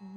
ॐ श्री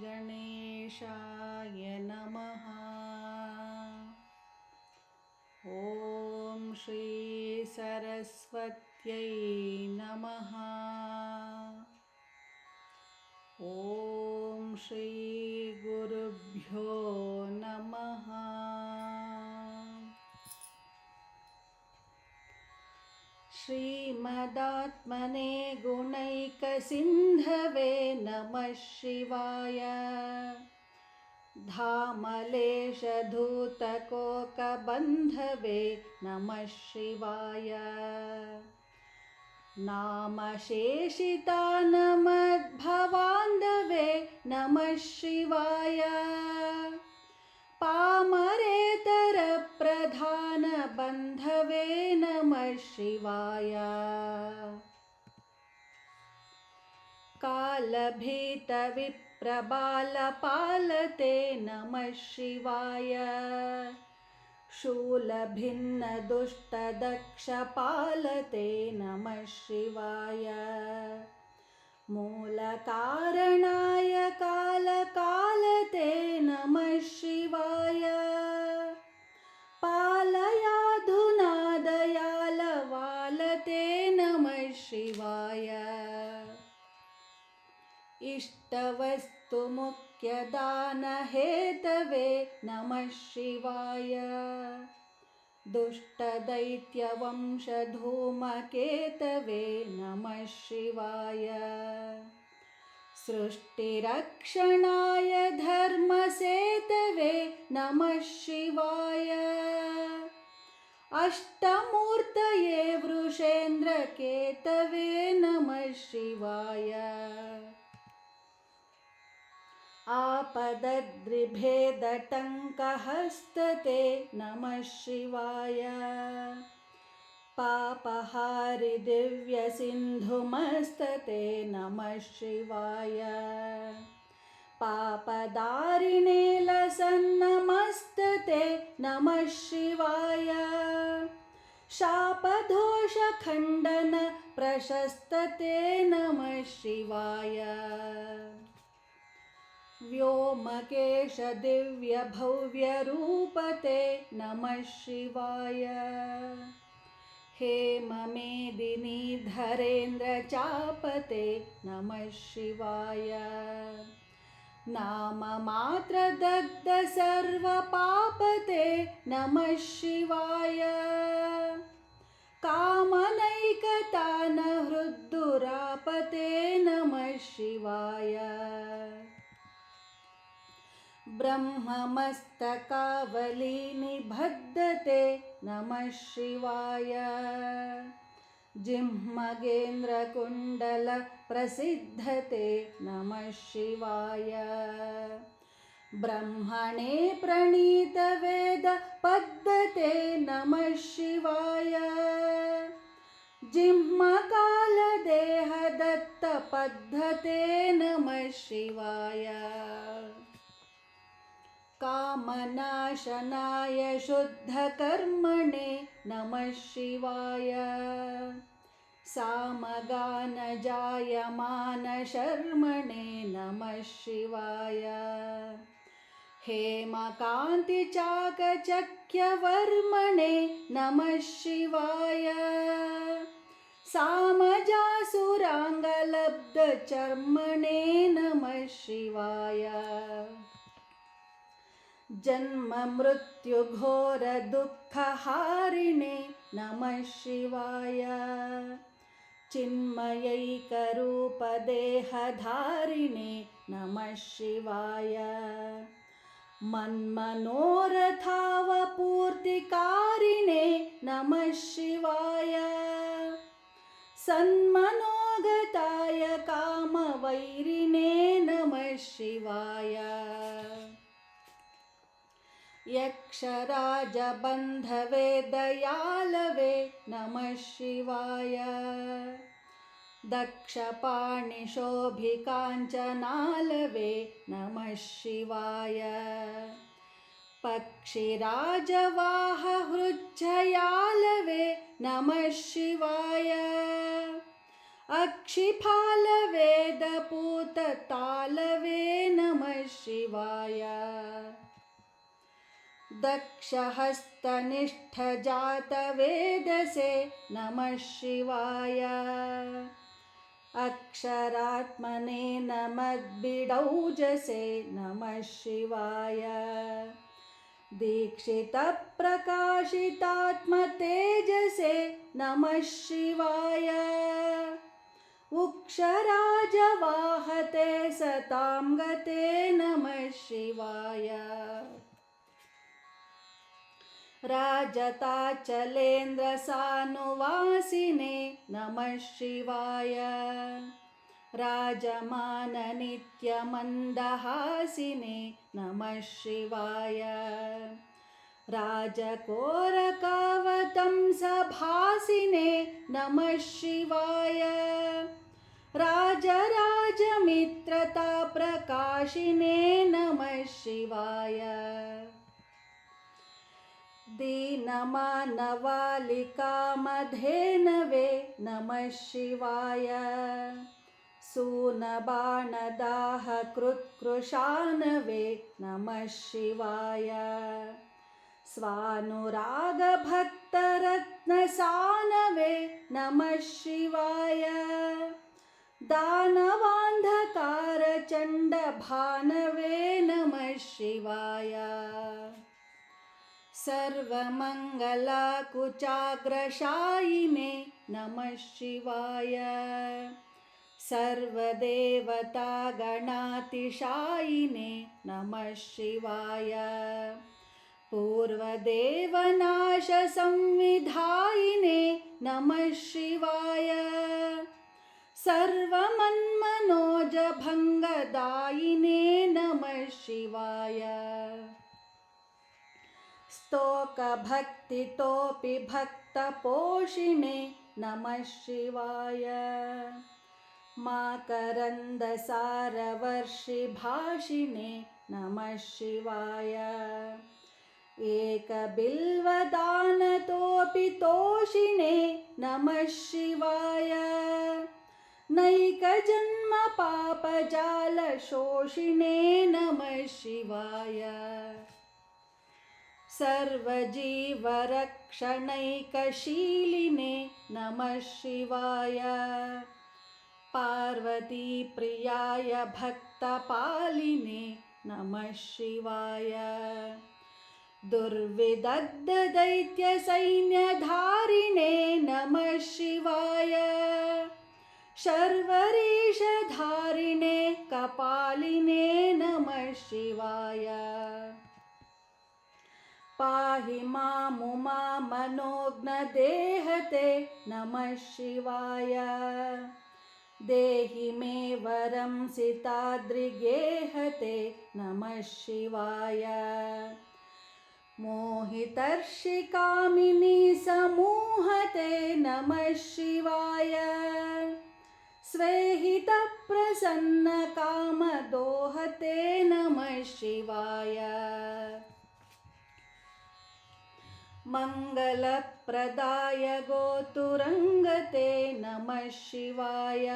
गणेशाय नमः। ॐ श्री सरस्वत्यै नमः। ॐ श्री गुरुभ्यो नमः। श्रीमदात्मने गुणैकसिन्धवे नमः शिवाय। धामलेशधूतकोकबन्धवे नमः शिवाय। नामशेषितानमद्भवान्धवे नमः शिवाय। पामरेतरप्रधानबन्धवे नमः शिवाय। कालभीतविप्रबालपालते नमः शिवाय। शूलभिन्नदुष्टदक्षपालते नमः शिवाय। मूलकारणाय कालकालते नमः शिवाय। पालयाधुना दयालवालते नमः शिवाय। इष्टवस्तुमुख्यदानहेतवे नमः शिवाय। दुष्टदैत्यवंशधूमकेतवे नमः शिवाय। सृष्टिरक्षणाय धर्मसेतवे नमः शिवाय। अष्टमूर्तये वृषेन्द्रकेतवे नमः शिवाय। आपदद्रिभेदटङ्कहस्तते नमः शिवाय। पापहारि दिव्यसिन्धुमस्तते नमः शिवाय। पापदारिणे लसन्नमस्तते नमः शिवाय। शापदोषखण्डन प्रशस्तते नमः शिवाय। व्योमकेश दिव्यभव्यरूपते नमः शिवाय। हेममेदिनी धरेन्द्रचापते नमः शिवाय। नाममात्रदग्ध सर्वपापते नमः शिवाय। कामनैकतानहृद्दुरापते नमः शिवाय। ब्रह्ममस्तकावलीनिबद्धते नमः शिवाय। जिह्मगेन्द्रकुण्डलप्रसिद्धते नमः शिवाय। ब्रह्मणे प्रणीतवेदपद्धते नमः शिवाय। जिह्मकालदेहदत्तपद्धते नमः शिवाय। कामनाशनाय शुद्धकर्मणे नमः शिवाय। सामगानजायमानशर्मणे नमः शिवाय। हेमकान्तिचाकचक्यवर्मणे नमः शिवाय। सामजासुराङ्गलब्धचर्मणे नमः शिवाय। जन्ममृत्युघोरदुःखहारिणे नमः शिवाय। चिन्मयैकरूपदेहधारिणे नमः शिवाय। मन्मनोरथावपूर्तिकारिणे नमः शिवाय। सन्मनोगताय कामवैरिणे नमः शिवाय। यक्षराजबन्धवे दयालवे नमः शिवाय। दक्षपाणिशोभिकाञ्चनालवे नमः शिवाय पक्षिराजवाहहृच्छयालवे नमः शिवाय अक्षिफालवेदपूततालवे नमः शिवाय दक्षहस्तनिष्ठजातवेदसे नमः शिवाय अक्षरात्मने नमद्बिडौजसे नमः शिवाय दीक्षितप्रकाशितात्मतेजसे नमः शिवाय उक्षराजवाहते सतां गते नमः शिवाय राजताचलेन्द्रसानुवासिने नमः शिवाय राजमाननित्यमन्दहासिने नमः शिवाय राजकोरकावतंसभासिने नमः शिवाय राजराजमित्रताप्रकाशिने नमः शिवाय दीनमानवालिकामधेनवे नमः शिवाय सूनबाणदाहकृत्कृशानवे नमः शिवाय स्वानुरागभक्तरत्नसानवे नमः शिवाय दानवान्धकारचण्डभानवे नमः शिवाय सर्वमङ्गलाकुचाग्रशायिने नमः शिवाय सर्वदेवतागणातिशायिने नमः शिवाय पूर्वदेवनाशसंविधायिने नमः शिवाय सर्वमन्मनोजभङ्गदायिने नमः शिवाय स्तोकभक्तितोऽपि भक्तपोषिणे नमः शिवाय माकरन्दसारवर्षिभाषिणे नमः शिवाय एकबिल्वदानतोऽपि तोषिणे नमः शिवाय नैकजन्मपापजालशोषिणे नमः शिवाय सर्वजीवरक्षणैकशीलिने नमः शिवाय पार्वतीप्रियाय भक्तपालिने नमः शिवाय दुर्विदग्धदैत्यसैन्यधारिणे नमः शिवाय शर्वरीशधारिणे कपालिने नमः शिवाय पाहि मामुमामनोज्ञदेहते नमः शिवाय देहि मे वरं सिताद्रिगेहते नमः शिवाय मोहितर्षिकामिनी समूहते नमः शिवाय स्वेहितप्रसन्नकामदोहते नमः शिवाय मङ्गलप्रदाय गोतुरङ्गते नमः शिवाय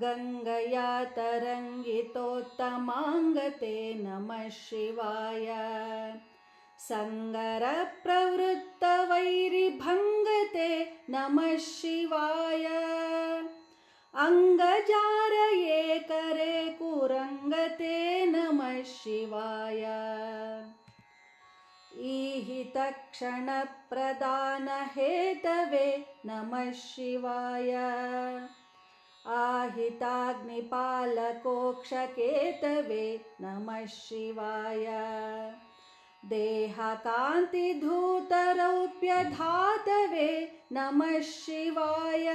गङ्गया तरङ्गितोत्तमाङ्गते नमः शिवाय सङ्गरप्रवृत्तवैरिभङ्गते नमः शिवाय अङ्गजारये करे कुरङ्गते नमः शिवाय ईहितक्षणप्रदानहेतवे नमः शिवाय आहिताग्निपालकोक्षकेतवे नमः शिवाय देहकान्तिधूतरौप्यधातवे नमः शिवाय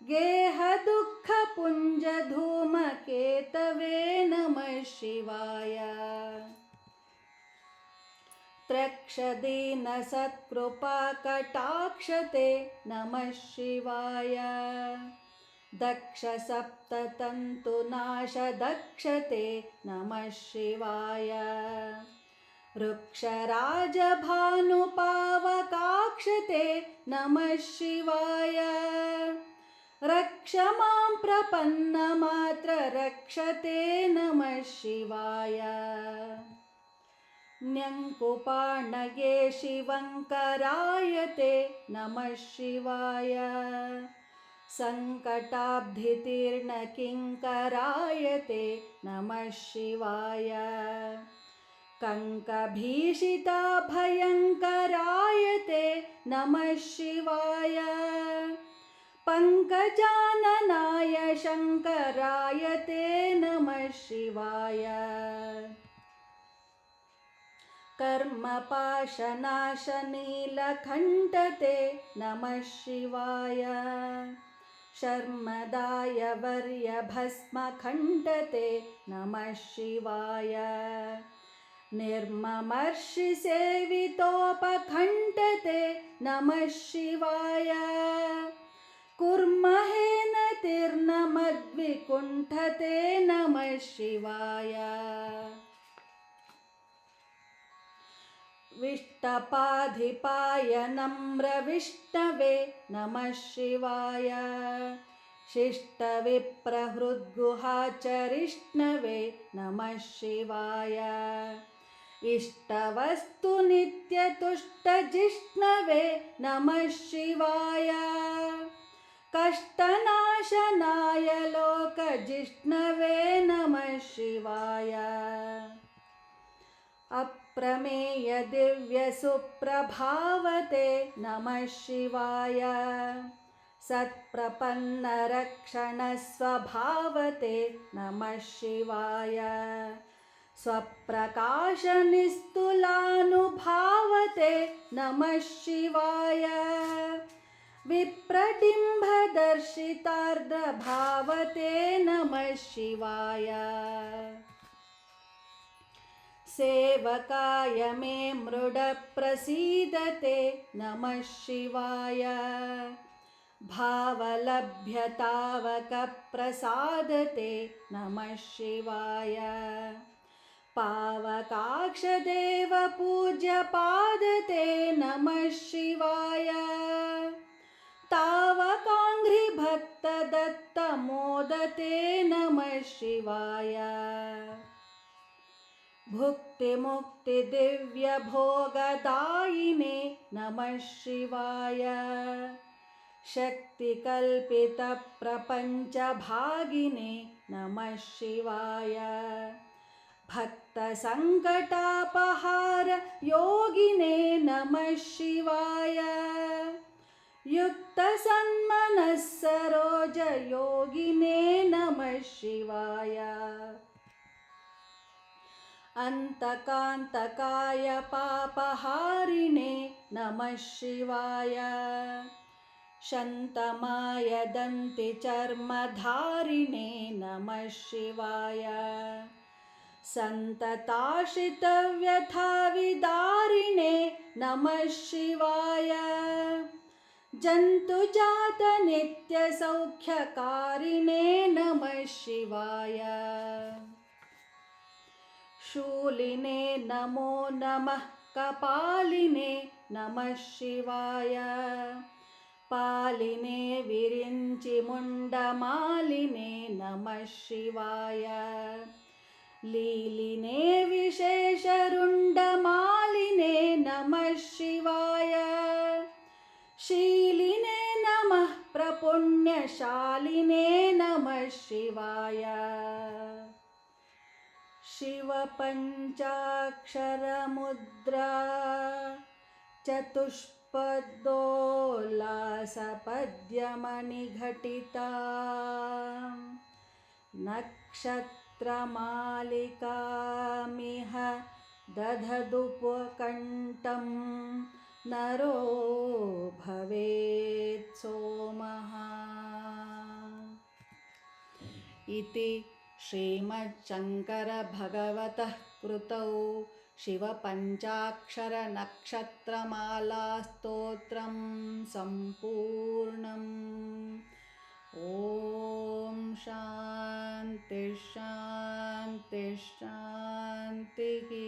गेहदुःखपुञ्जधूमकेतवे नमः शिवाय त्रक्षदीनसत्कृपाकटाक्षते नमः शिवाय दक्षसप्ततन्तुनाशदक्षते नमः शिवाय वृक्षराजभानुपावकाक्षते नमः शिवाय रक्ष मां प्रपन्नमात्र रक्षते नमः शिवाय न्यङ्कुपाणये शिवङ्करायते नमः शिवाय सङ्कटाब्धितीर्णकिङ्करायते नमः शिवाय कङ्कभीषिताभयङ्करायते नमः शिवाय पङ्कजाननाय शङ्करायते नमः शिवाय कर्मपाशनाशनीलकण्ठते नमः शिवाय शर्मदाय वर्यभस्मकण्ठते नमः शिवाय निर्ममर्षिसेवितोपकण्ठते नमः शिवाय कुर्महेन तीर्णमद्विकुण्ठते नमः शिवाय विष्टपाधिपाय नम्रविष्णवे नमः शिवाय शिष्टविप्रहृद्गुहाचरिष्णवे नमः शिवाय इष्टवस्तुनित्यतुष्टजिष्णवे नमः शिवाय कष्टनाशनाय लोकजिष्णवे नमः शिवाय अप्रमेय दिव्यसुप्रभावते नमः शिवाय सत्प्रपन्नरक्षणस्वभावते नमः शिवाय स्वप्रकाशनिस्तुलानुभावते नमः शिवाय विप्रटिम्भदर्शितार्धभावते नमः शिवाय सेवकाय मे मृडप्रसीदते नमः शिवाय भावलभ्यतावकप्रसादते नमः शिवाय पावकाक्षदेवपूज्यपादते नमः शिवाय तावकाङ्घ्रिभक्तदत्तमोदते नमः शिवाय भुक्तिमुक्तिदिव्यभोगदायिने नमः शिवाय शक्तिकल्पितप्रपञ्चभागिने नमः शिवाय भक्तसङ्कटापहार योगिने नमः शिवाय युक्तसन्मनस्सरोजयोगिने नमः शिवाय अन्तकान्तकाय पापहारिणे नमः शिवाय शन्तमाय दन्तिचर्मधारिणे नमः शिवाय सन्तताश्रितव्यथाविदारिणे नमः शिवाय जन्तुजातनित्यसौख्यकारिणे नमः शिवाय शूलिने नमो नमः कपालिने नमः शिवाय पालिने विरिञ्चिमुण्डमालिने नमः शिवाय लीलिने विशेषरुण्डमालिने नमः शिवाय शीलिने नमः प्रपुण्यशालिने नमः शिवाय शिवपञ्चाक्षरमुद्रा चतुष्पदोल्लासपद्यमणिघटिता नक्षत्रमालिकामिह दधदुपकण्ठं नरो भवेत् सोमः इति श्रीमच्छङ्करभगवतः कृतौ शिवपञ्चाक्षरनक्षत्रमालास्तोत्रं सम्पूर्णम्। ॐ शान्ति शान्ति शान्तिः।